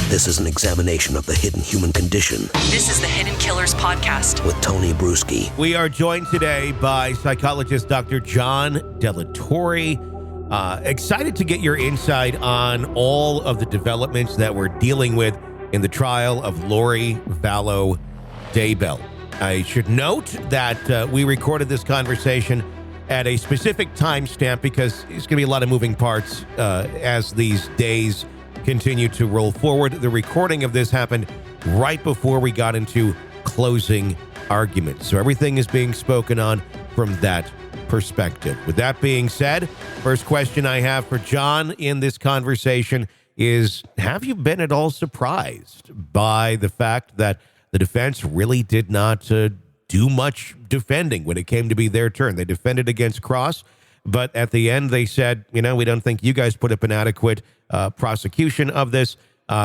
This is an examination of the hidden human condition. This is the Hidden Killers Podcast with Tony Bruschi. We are joined today by psychologist Dr. John Delatorre. Excited to get your insight on all of the developments that we're dealing with in the trial of Lori Vallow Daybell. I should note that we recorded this conversation at a specific timestamp because there's going to be a lot of moving parts as these days continue to roll forward. The recording of this happened right before we got into closing arguments. So everything is being spoken on from that perspective. With that being said, first question I have for John in this conversation is, have you been at all surprised by the fact that the defense really did not do much defending when it came to be their turn? They defended against Cross, but at the end they said, we don't think you guys put up an adequate prosecution of this,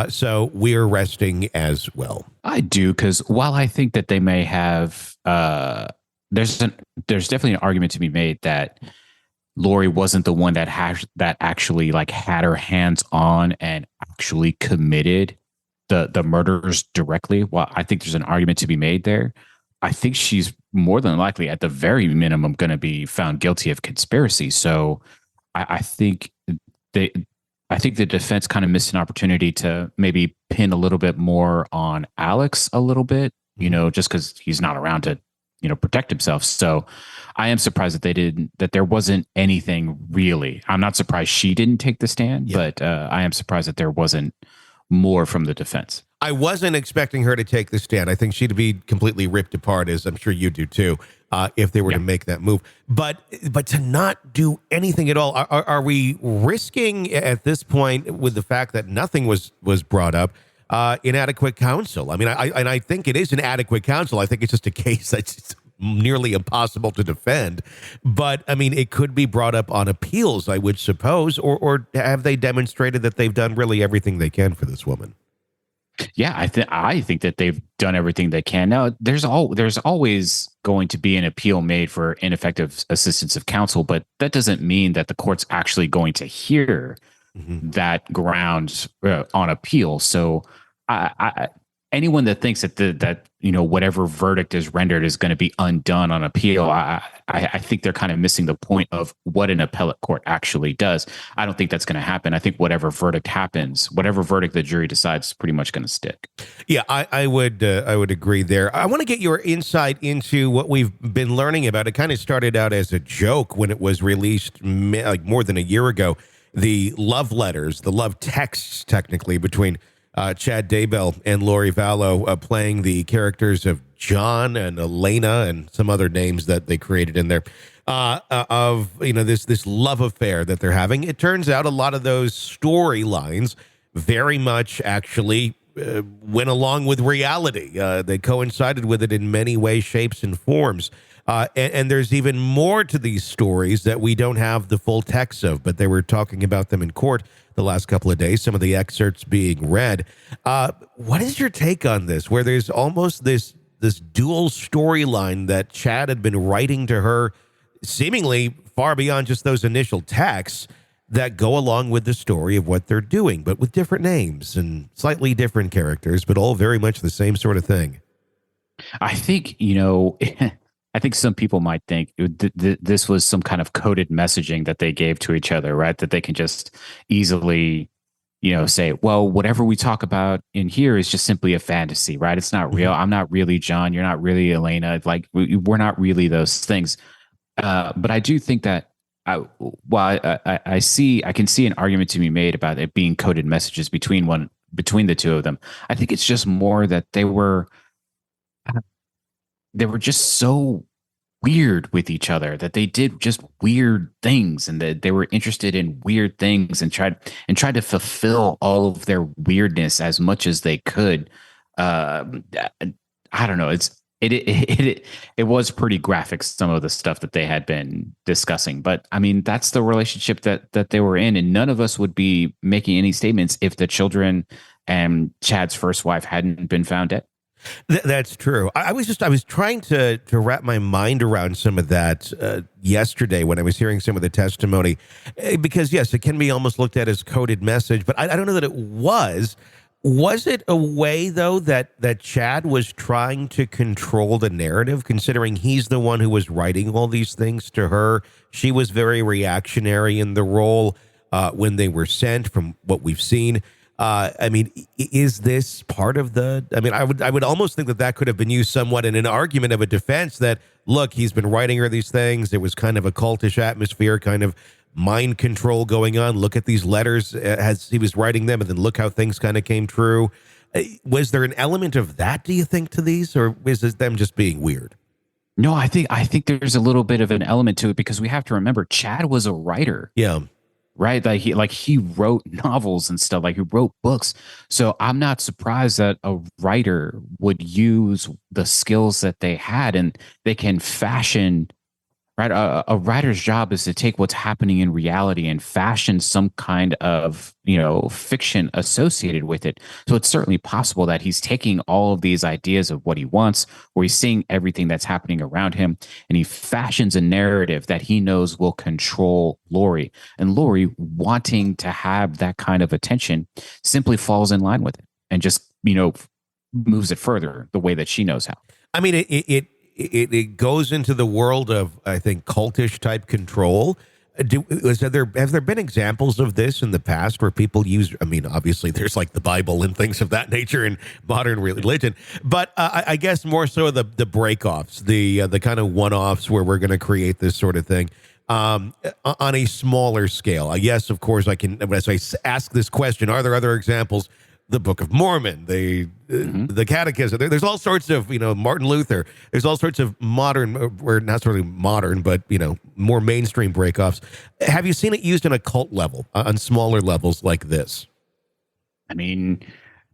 so we're resting as well. I do, because while I think that they may have, there's definitely an argument to be made that Lori wasn't the one that actually had her hands on and actually committed the murders directly. Well, I think there's an argument to be made there. I think she's more than likely, at the very minimum, going to be found guilty of conspiracy. So I think the defense kind of missed an opportunity to maybe pin a little bit more on Alex a little bit, just because he's not around to, protect himself. So I am surprised that there wasn't anything really. I'm not surprised she didn't take the stand, but I am surprised that there wasn't more from the defense. I wasn't expecting her to take the stand. I think she'd be completely ripped apart, as I'm sure you do too, if they were to make that move. But to not do anything at all, are we risking at this point, with the fact that nothing was brought up, inadequate counsel? I mean, I think it is an adequate counsel. I think it's just a case that's nearly impossible to defend. But I mean, it could be brought up on appeals, I would suppose, or have they demonstrated that they've done really everything they can for this woman? Yeah, I think that they've done everything they can. Now, there's always going to be an appeal made for ineffective assistance of counsel, but that doesn't mean that the court's actually going to hear that ground on appeal. So, anyone that thinks that whatever verdict is rendered is going to be undone on appeal, I think they're kind of missing the point of what an appellate court actually does. I don't think that's going to happen. I think whatever verdict happens, whatever verdict the jury decides, is pretty much going to stick. Yeah, I would agree there. I want to get your insight into what we've been learning about. It kind of started out as a joke when it was released more than a year ago. The love letters, the love texts, technically, between Chad Daybell and Lori Vallow, playing the characters of John and Elana and some other names that they created in there, of this love affair that they're having. It turns out a lot of those storylines very much actually went along with reality. They coincided with it in many ways, shapes, and forms. And there's even more to these stories that we don't have the full text of, but they were talking about them in court the last couple of days, some of the excerpts being read. What is your take on this, where there's almost this dual storyline that Chad had been writing to her, seemingly far beyond just those initial texts, that go along with the story of what they're doing, but with different names and slightly different characters, but all very much the same sort of thing? I think, I think some people might think this was some kind of coded messaging that they gave to each other, right? That they can just easily, say, well, whatever we talk about in here is just simply a fantasy, right? It's not real. I'm not really John. You're not really Elana. We're not really those things. But I do think that I can see an argument to be made about it being coded messages between the two of them. I think it's just more that they were just so weird with each other, that they did just weird things, and that they were interested in weird things and tried to fulfill all of their weirdness as much as they could. I don't know. It was pretty graphic, some of the stuff that they had been discussing, but I mean, that's the relationship that they were in, and none of us would be making any statements if the children and Chad's first wife hadn't been found dead. That's true. I was trying to wrap my mind around some of that yesterday when I was hearing some of the testimony, because yes, it can be almost looked at as coded message, but I don't know that it was. Was it a way, though, that Chad was trying to control the narrative, considering he's the one who was writing all these things to her? She was very reactionary in the role when they were sent, from what we've seen. I mean, is this part of the? I mean, I would almost think that could have been used somewhat in an argument of a defense that, look, he's been writing her these things. There was kind of a cultish atmosphere, kind of mind control going on. Look at these letters as he was writing them, and then look how things kind of came true. Was there an element of that, do you think, to these, or is it them just being weird? No, I think there's a little bit of an element to it, because we have to remember Chad was a writer. Yeah. Right. He wrote novels and stuff, like he wrote books. So I'm not surprised that a writer would use the skills that they had, and they can fashion. Right. A writer's job is to take what's happening in reality and fashion some kind of, fiction associated with it. So it's certainly possible that he's taking all of these ideas of what he wants, or he's seeing everything that's happening around him, and he fashions a narrative that he knows will control Lori. And Lori, wanting to have that kind of attention, simply falls in line with it and just, moves it further the way that she knows how. I mean, it goes into the world of, I think, cultish type control. Have there been examples of this in the past where people use? I mean, obviously, there's like the Bible and things of that nature in modern religion, but I guess more so the breakoffs, the kind of one-offs where we're going to create this sort of thing on a smaller scale. Yes, of course, I can. As I ask this question, are there other examples? The Book of Mormon, the Catechism. There's all sorts of, Martin Luther. There's all sorts of modern, or not really modern, but, more mainstream breakoffs. Have you seen it used on a cult level, on smaller levels like this? I mean,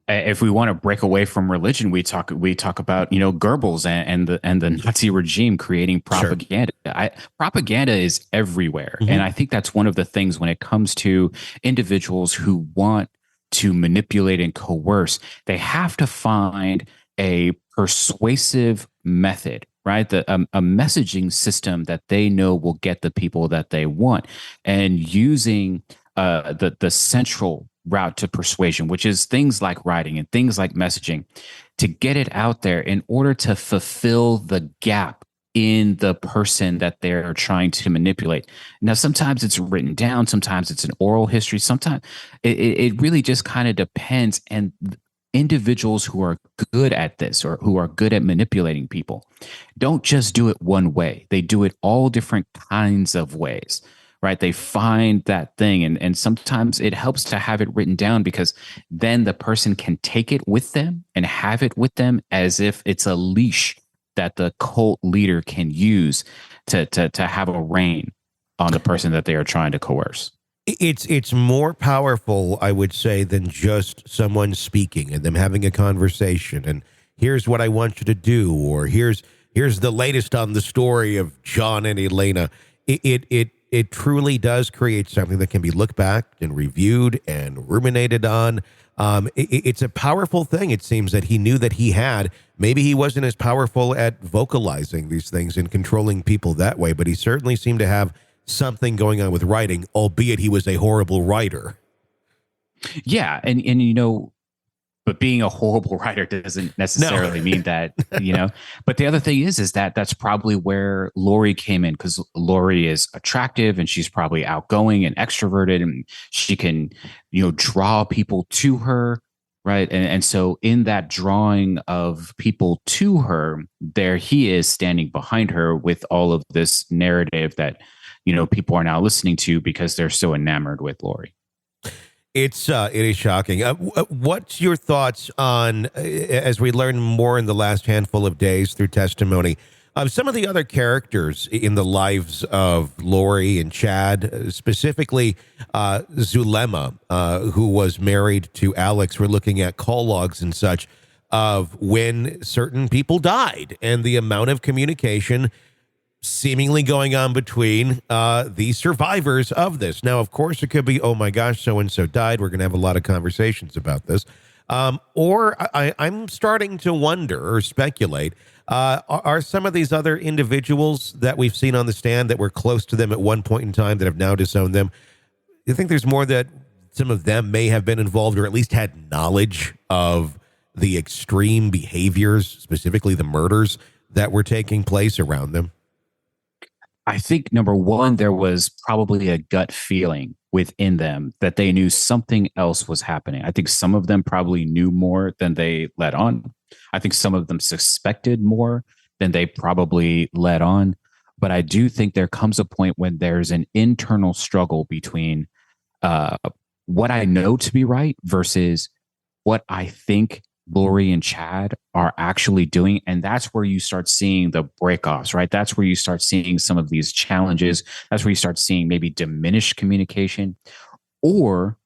if we want to break away from religion, we talk about, Goebbels and the Nazi regime creating propaganda. Sure. Propaganda is everywhere. Mm-hmm. And I think that's one of the things when it comes to individuals who want to manipulate and coerce, they have to find a persuasive method, right? A messaging system that they know will get the people that they want, and using the central route to persuasion, which is things like writing and things like messaging, to get it out there in order to fulfill the gap in the person that they're trying to manipulate. Now, sometimes it's written down, sometimes it's an oral history, sometimes it really just kind of depends. And individuals who are good at this, or who are good at manipulating people, don't just do it one way. They do it all different kinds of ways, right? They find that thing. And sometimes it helps to have it written down, because then the person can take it with them and have it with them as if it's a leash that the cult leader can use to have a reign on the person that they are trying to coerce. It's more powerful, I would say, than just someone speaking and them having a conversation. And here's what I want you to do, or here's the latest on the story of John and Elana. It truly does create something that can be looked back and reviewed and ruminated on. It's a powerful thing, it seems, that he knew that he had. Maybe he wasn't as powerful at vocalizing these things and controlling people that way, but he certainly seemed to have something going on with writing, albeit he was a horrible writer. Yeah, and but being a horrible writer doesn't necessarily mean that, But the other thing is that that's probably where Lori came in, because Lori is attractive and she's probably outgoing and extroverted, and she can, draw people to her, right? And so in that drawing of people to her, there he is standing behind her with all of this narrative that, people are now listening to because they're so enamored with Lori. It is shocking. What's your thoughts on, as we learn more in the last handful of days through testimony, of some of the other characters in the lives of Lori and Chad, specifically Zulema, who was married to Alex? We're looking at call logs and such of when certain people died and the amount of communication seemingly going on between the survivors of this. Now, of course, it could be, oh my gosh, so-and-so died. We're going to have a lot of conversations about this. Or I'm starting to wonder or speculate, are some of these other individuals that we've seen on the stand that were close to them at one point in time that have now disowned them, you think there's more that some of them may have been involved or at least had knowledge of the extreme behaviors, specifically the murders that were taking place around them? I think number one, there was probably a gut feeling within them that they knew something else was happening. I think some of them probably knew more than they let on. I think some of them suspected more than they probably let on. But I do think there comes a point when there's an internal struggle between what I know to be right versus what I think Lori and Chad are actually doing. And that's where you start seeing the breakoffs, right? That's where you start seeing some of these challenges. That's where you start seeing maybe diminished communication. Or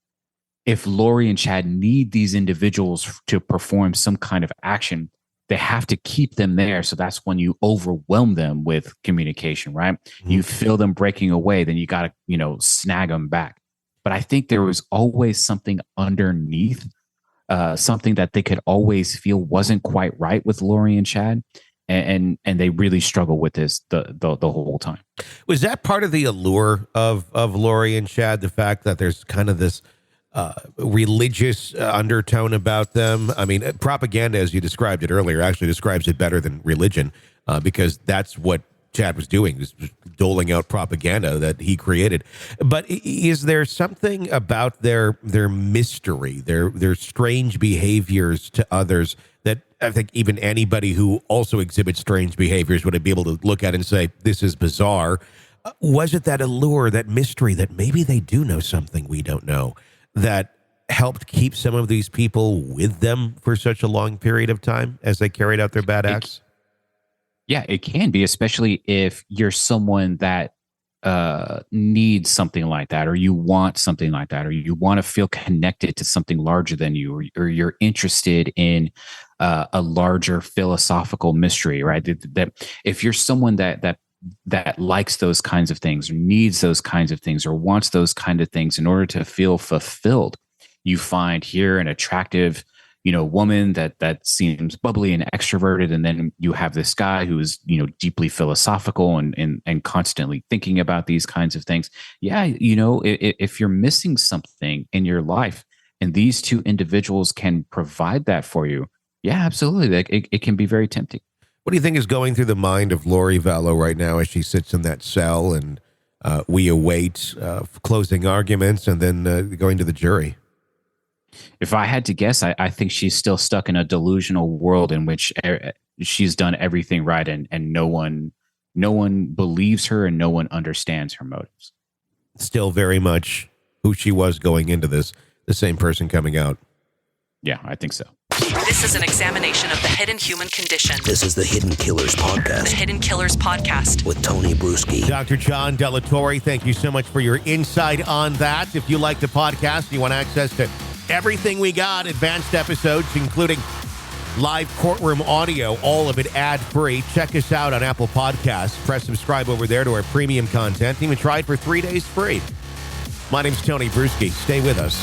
if Lori and Chad need these individuals to perform some kind of action, they have to keep them there. So that's when you overwhelm them with communication, right? Mm-hmm. You feel them breaking away, then you got to, snag them back. But I think there was always something underneath, something that they could always feel wasn't quite right with Lori and Chad. And they really struggle with this the whole time. Was that part of the allure of Lori and Chad? The fact that there's kind of this religious undertone about them. I mean, propaganda, as you described it earlier, actually describes it better than religion, because that's what Chad was doing, was doling out propaganda that he created. But is there something about their mystery, their strange behaviors to others, that I think even anybody who also exhibits strange behaviors would be able to look at and say, this is bizarre? Was it that allure, that mystery, that maybe they do know something we don't know, that helped keep some of these people with them for such a long period of time as they carried out their bad acts? Yeah, it can be, especially if you're someone that needs something like that, or you want something like that, or you want to feel connected to something larger than you, or you're interested in a larger philosophical mystery, right? That if you're someone that likes those kinds of things, or needs those kinds of things, or wants those kind of things in order to feel fulfilled, you find here an attractive, woman that seems bubbly and extroverted, and then you have this guy who's deeply philosophical and constantly thinking about these kinds of things. Yeah, if you're missing something in your life, and these two individuals can provide that for you, yeah, absolutely, it can be very tempting. What do you think is going through the mind of Lori Vallow right now as she sits in that cell and we await closing arguments and then going to the jury? If I had to guess, I think she's still stuck in a delusional world in which she's done everything right, and no one believes her, and no one understands her motives. Still very much who she was going into this, the same person coming out. Yeah, I think so. This is an examination of the hidden human condition. This is the Hidden Killers Podcast. The Hidden Killers Podcast. With Tony Bruschi. Dr. John Delatorre, thank you so much for your insight on that. If you like the podcast, you want access to everything we got, advanced episodes, including live courtroom audio, all of it ad-free. Check us out on Apple Podcasts. Press subscribe over there to our premium content. Even try it for 3 days free. My name's Tony Bruschi. Stay with us.